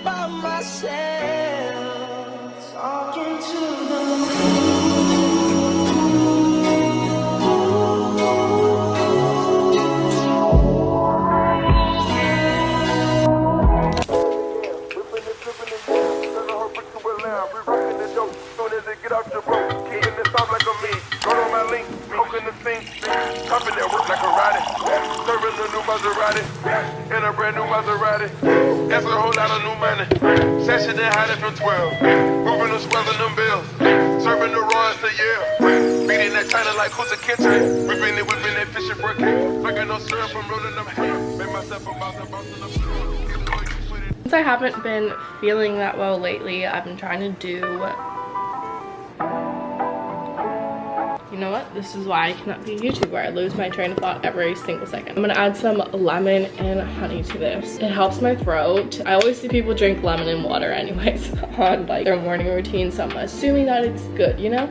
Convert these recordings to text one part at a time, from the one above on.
by myself, talking to the in a brand new Maserati. That's a whole lot of new money. Session and hiding from 12. Moving the swells in them bills. Serving the Royals to Yale. Beating that China like who's a kitchen. Whipping that fishing for a cake. Fucking no syrup, I'm rolling them hands. Make myself a bouncing up. Since I haven't been feeling that well lately, I've been trying to do... You know what? This is why I cannot be a YouTuber. I lose my train of thought every single second. I'm gonna add some lemon and honey to this. It helps my throat. I always see people drink lemon and water anyways on like their morning routine, so I'm assuming that it's good, you know?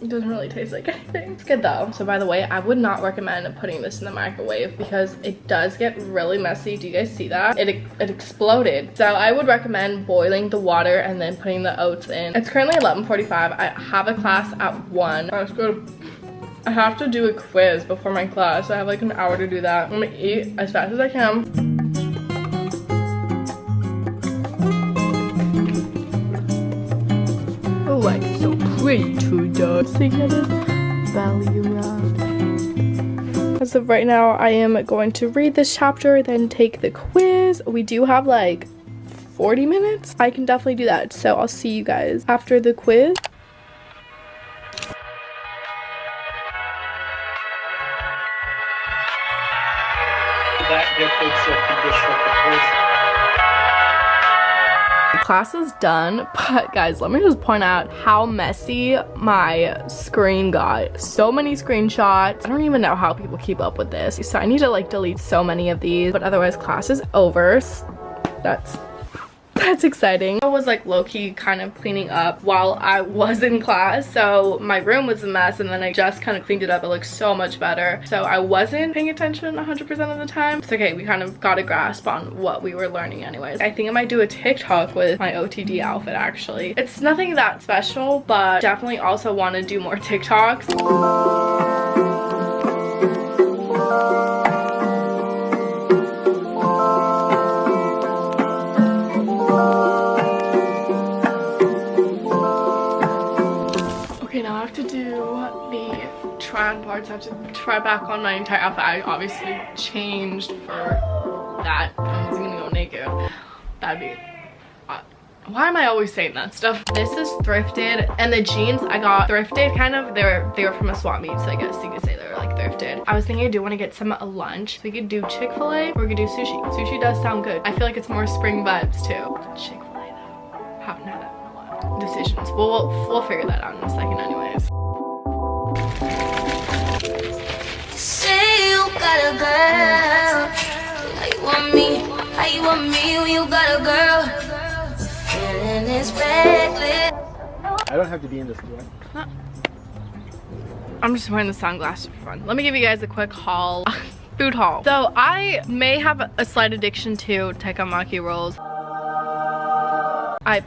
Doesn't really taste like anything. It's good though. So by the way, I would not recommend putting this in the microwave because it does get really messy. Do you guys see that? It exploded. So I would recommend boiling the water and then putting the oats in. It's currently 11:45. I have a class at 1. I have to do a quiz before my class. So I have like an hour to do that. I'm gonna eat as fast as I can. Oh, like so pretty too, dog. Together, belly rub. As of right now, I am going to read this chapter, then take the quiz. We do have like 40 minutes. I can definitely do that. So I'll see you guys after the quiz. That difference of conditional proportion. Class is done, but guys, let me just point out how messy my screen got. So many screenshots. I don't even know how people keep up with this. So I need to like delete so many of these, but otherwise class is over. That's exciting. I was like low-key kind of cleaning up while I was in class, so my room was a mess and then I just kind of cleaned it up. It looks so much better. So I wasn't paying attention 100% of the time. It's okay, we kind of got a grasp on what we were learning anyways. I think I might do a TikTok with my OTD outfit actually. It's nothing that special, but definitely also want to do more TikToks. Now I have to do the try-on parts. I have to try back on my entire outfit. I obviously changed for that. I was gonna go naked. That'd be... why am I always saying that stuff? This is thrifted, and the jeans I got thrifted kind of. They were from a swap meet, so I guess you could say they were like thrifted. I was thinking I do want to get some lunch. So we could do Chick-fil-A or we could do sushi. Sushi does sound good. I feel like it's more spring vibes too. Chick-fil-A though. Haven't had that in a while. Decisions. We'll figure that out in a second anyways. Say you got a girl. How you want me? How you want me when you got a girl? Feeling this reckless. I don't have to be in this, do I? No. I'm just wearing the sunglasses for fun. Let me give you guys a quick haul. Food haul. So I may have a slight addiction to takamaki rolls.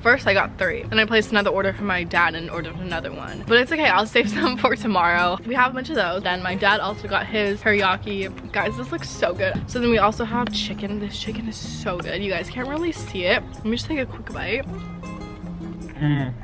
First I got 3, and I placed another order for my dad and ordered another one, but it's okay, I'll save some for tomorrow. We have a bunch of those. Then my dad also got his teriyaki. Guys, this looks so good. So then we also have chicken. This chicken is so good. You guys can't really see it. Let me just take a quick bite.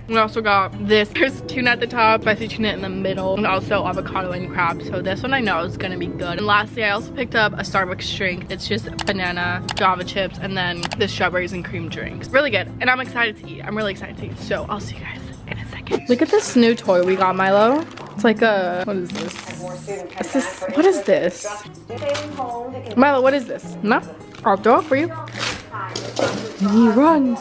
We also got this. There's tuna at the top, spicy tuna in the middle, and also avocado and crab. So this one I know is gonna be good. And lastly, I also picked up a Starbucks drink. It's just banana, java chips, and then the strawberries and cream drinks. Really good, and I'm excited to eat. I'm really excited to eat. So I'll see you guys in a second. Look at this new toy we got, Milo. It's like a, what is this? What is this? Milo, what is this? No? I'll throw it for you. And he runs.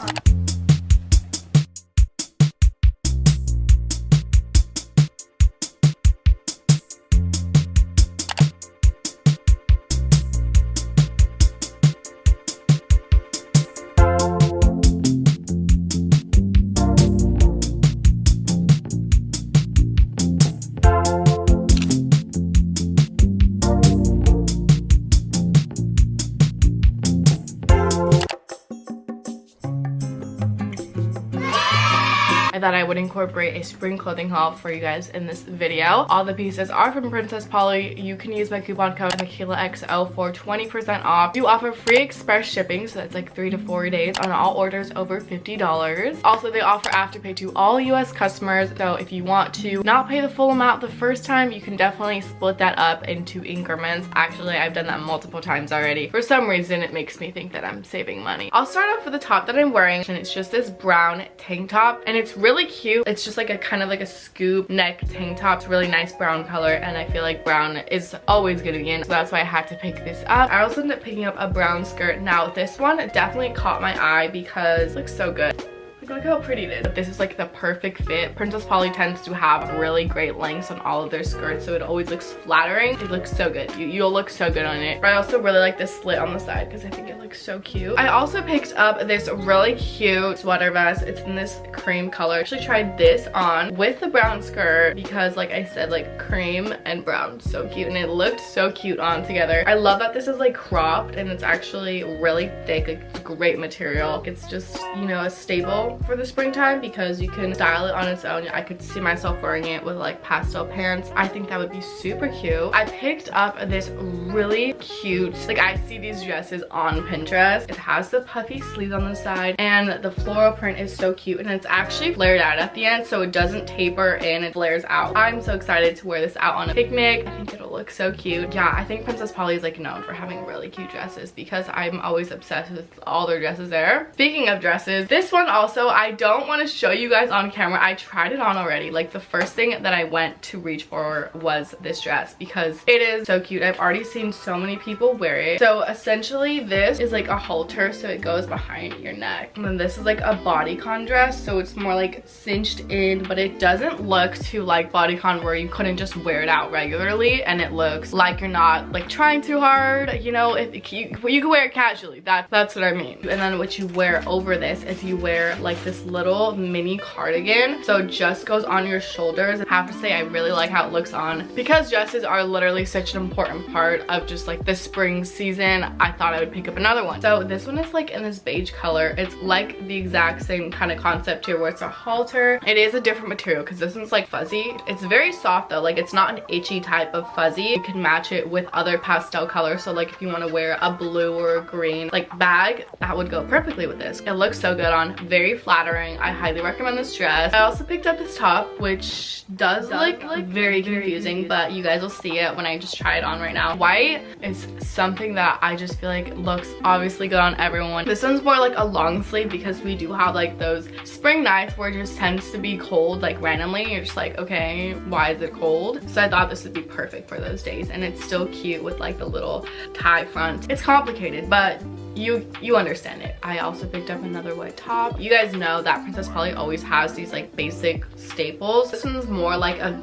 that I would incorporate a spring clothing haul for you guys in this video. All the pieces are from Princess Polly. You can use my coupon code MIKAYLAXO for 20% off. Do offer free express shipping, so that's like 3 to 4 days on all orders over $50. Also, they offer Afterpay to all US customers, so if you want to not pay the full amount the first time, you can definitely split that up into increments. Actually, I've done that multiple times already. For some reason, it makes me think that I'm saving money. I'll start off with the top that I'm wearing, and it's just this brown tank top, and it's really cute. It's just like a kind of like a scoop neck tank top. It's really nice brown color, and I feel like brown is always gonna be in, so that's why I had to pick this up. I also ended up picking up a brown skirt. Now this one definitely caught my eye because it looks so good. Look how pretty it is. This is like the perfect fit. Princess Polly tends to have really great lengths on all of their skirts, so it always looks flattering. It looks so good. You'll look so good on it. But I also really like this slit on the side because I think it looks so cute. I also picked up this really cute sweater vest. It's in this cream color. I actually tried this on with the brown skirt because, like I said, like cream and brown, so cute, and it looked so cute on together. I love that this is like cropped and it's actually really thick, like great material. It's just, you know, a staple for the springtime because you can style it on its own. I could see myself wearing it with like pastel pants. I think that would be super cute. I picked up this really cute, like I see these dresses on Pinterest. It has the puffy sleeves on the side and the floral print is so cute, and it's actually flared out at the end, so it doesn't taper in, it flares out. I'm so excited to wear this out on a picnic. I think it'll look so cute. Yeah, I think Princess Polly is like known for having really cute dresses because I'm always obsessed with all their dresses there. Speaking of dresses, this one also, I don't want to show you guys on camera. I tried it on already. Like the first thing that I went to reach for was this dress because it is so cute. I've already seen so many people wear it. So essentially this is like a halter, so it goes behind your neck. And then this is like a bodycon dress, so it's more like cinched in, but it doesn't look too like bodycon where you couldn't just wear it out regularly and it looks like you're not like trying too hard. You know, if you can wear it casually. That's what I mean. And then what you wear over this is you wear like this little mini cardigan, so it just goes on your shoulders. I have to say I really like how it looks on because dresses are literally such an important part of just like the spring season. I thought I would pick up another one. So this one is like in this beige color. It's like the exact same kind of concept here where it's a halter. It is a different material because this one's like fuzzy. It's very soft though, like it's not an itchy type of fuzzy. You can match it with other pastel colors, so like if you want to wear a blue or a green like bag, that would go perfectly with this. It looks so good on, very flattering. I highly recommend this dress. I also picked up this top, which does look very confusing, but you guys will see it when I just try it on right now. White is something that I just feel like looks obviously good on everyone. This one's more like a long sleeve because we do have like those spring nights where it just tends to be cold like randomly. You're just like, okay, why is it cold? So I thought this would be perfect for those days, and it's still cute with like the little tie front. It's complicated, but you understand it. I also picked up another white top. You guys know that Princess Polly always has these like basic staples. This one's more like a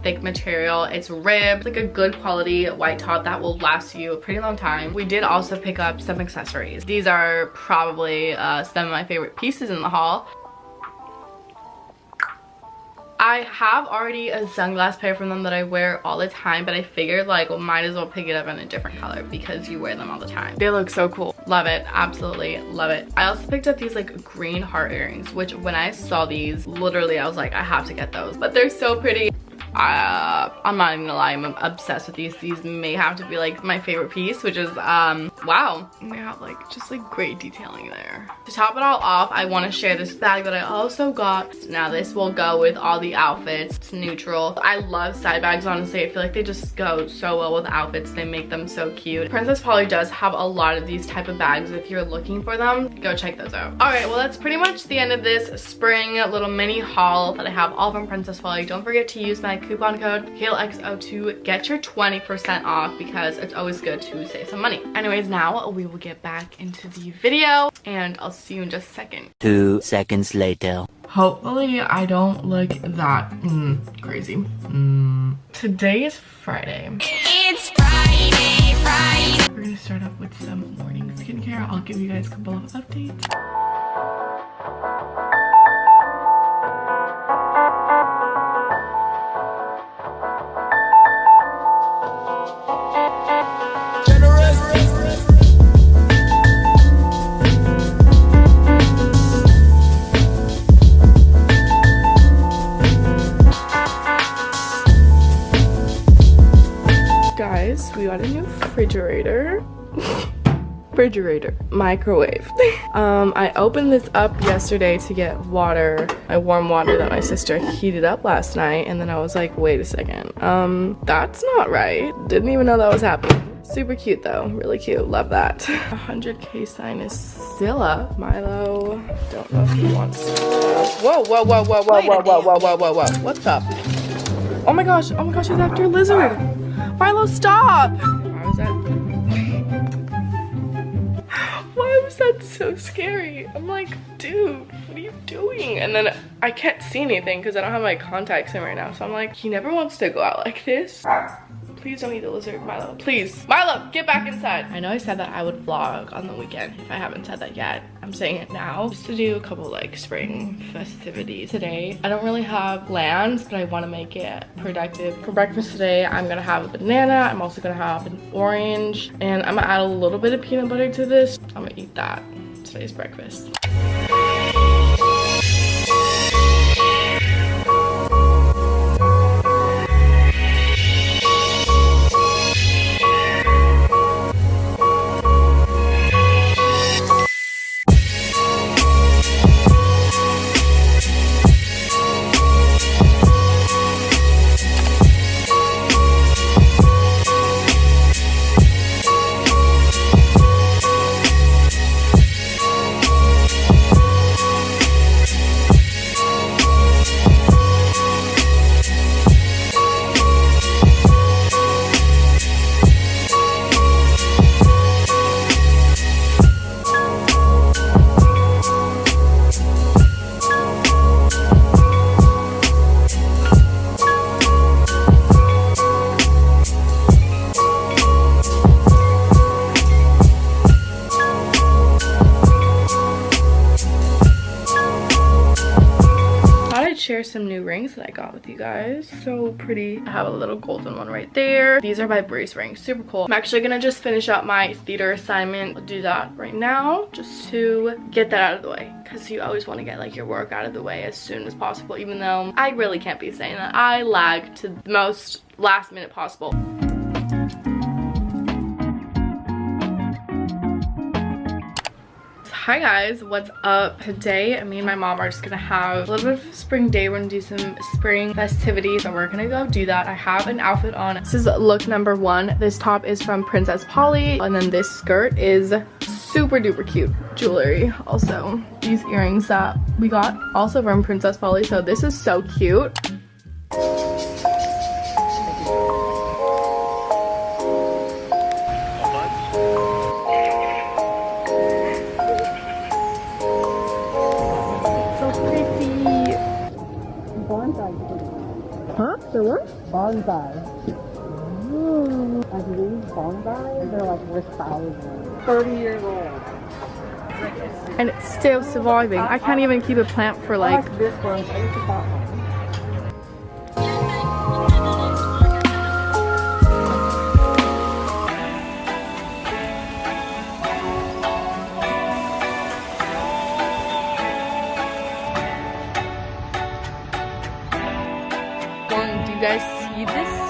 thick material. It's ribbed, like a good quality white top that will last you a pretty long time. We did also pick up some accessories. These are probably some of my favorite pieces in the haul. I have already a sunglass pair from them that I wear all the time, but I figured like, well, might as well pick it up in a different color because you wear them all the time. They look so cool. Love it. Absolutely love it. I also picked up these like green heart earrings, which when I saw these, literally I was like, I have to get those. But they're so pretty. I'm not even gonna lie, I'm obsessed with these. These may have to be like my favorite piece, which is wow, they have like just like great detailing there. To top it all off, I want to share this bag that I also got. Now this will go with all the outfits. It's neutral. I love side bags, honestly. I feel like they just go so well with outfits. They make them so cute. Princess Polly does have a lot of these type of bags. If you're looking for them, go check those out. All right, well, that's pretty much the end of this spring little mini haul that I have all from Princess Polly. Don't forget to use my coupon code MIKAYLAXO to get your 20% off because it's always good to save some money. Anyways, now we will get back into the video and I'll see you in just a second. 2 seconds later. Hopefully I don't look that crazy. Today is Friday. It's Friday. We're gonna start off with some morning skincare. I'll give you guys a couple of updates. refrigerator, microwave. I opened this up yesterday to get water, my warm water that my sister heated up last night, and then I was like, wait a second, that's not right. Didn't even know that was happening. Super cute though, really cute, love that. 100K sign is still up. Milo, don't know if he wants to. Whoa, whoa, whoa, whoa, whoa, whoa, whoa, whoa, whoa, whoa, whoa, what's up? Oh my gosh, he's after a lizard. Milo, stop! Why was that? Why was that so scary? I'm like, dude, what are you doing? And then I can't see anything because I don't have my contacts in right now. So I'm like, he never wants to go out like this. Please don't eat the lizard, Milo. Please. Milo, get back inside. I know I said that I would vlog on the weekend. If I haven't said that yet, I'm saying it now. Just to do a couple like spring festivities today. I don't really have plans, but I want to make it productive. For breakfast today, I'm gonna have a banana. I'm also gonna have an orange. And I'm gonna add a little bit of peanut butter to this. I'm gonna eat that. Today's breakfast. Share some new rings that I got with you guys. So pretty. I have a little golden one right there. These are my brace rings, super cool. I'm actually gonna just finish up my theater assignment. I'll do that right now just to get that out of the way, because you always want to get like your work out of the way as soon as possible, even though I really can't be saying that. I lag to the most last minute possible. Hi guys, what's up? Today me and my mom are just gonna have a little bit of a spring day. We're gonna do some spring festivities and we're gonna go do that. I have an outfit on. This is look number 1. This top is from Princess Polly, and then this skirt is super duper cute. Jewelry also. These earrings that we got also from Princess Polly, so this is so cute. Huh? They're what? Bonsai. Ooh. I believe bonsai, they're like worth thousands. 30 years old. And it's still surviving. I can't even keep a plant for like... I like this one. I used to that one. Do you guys see this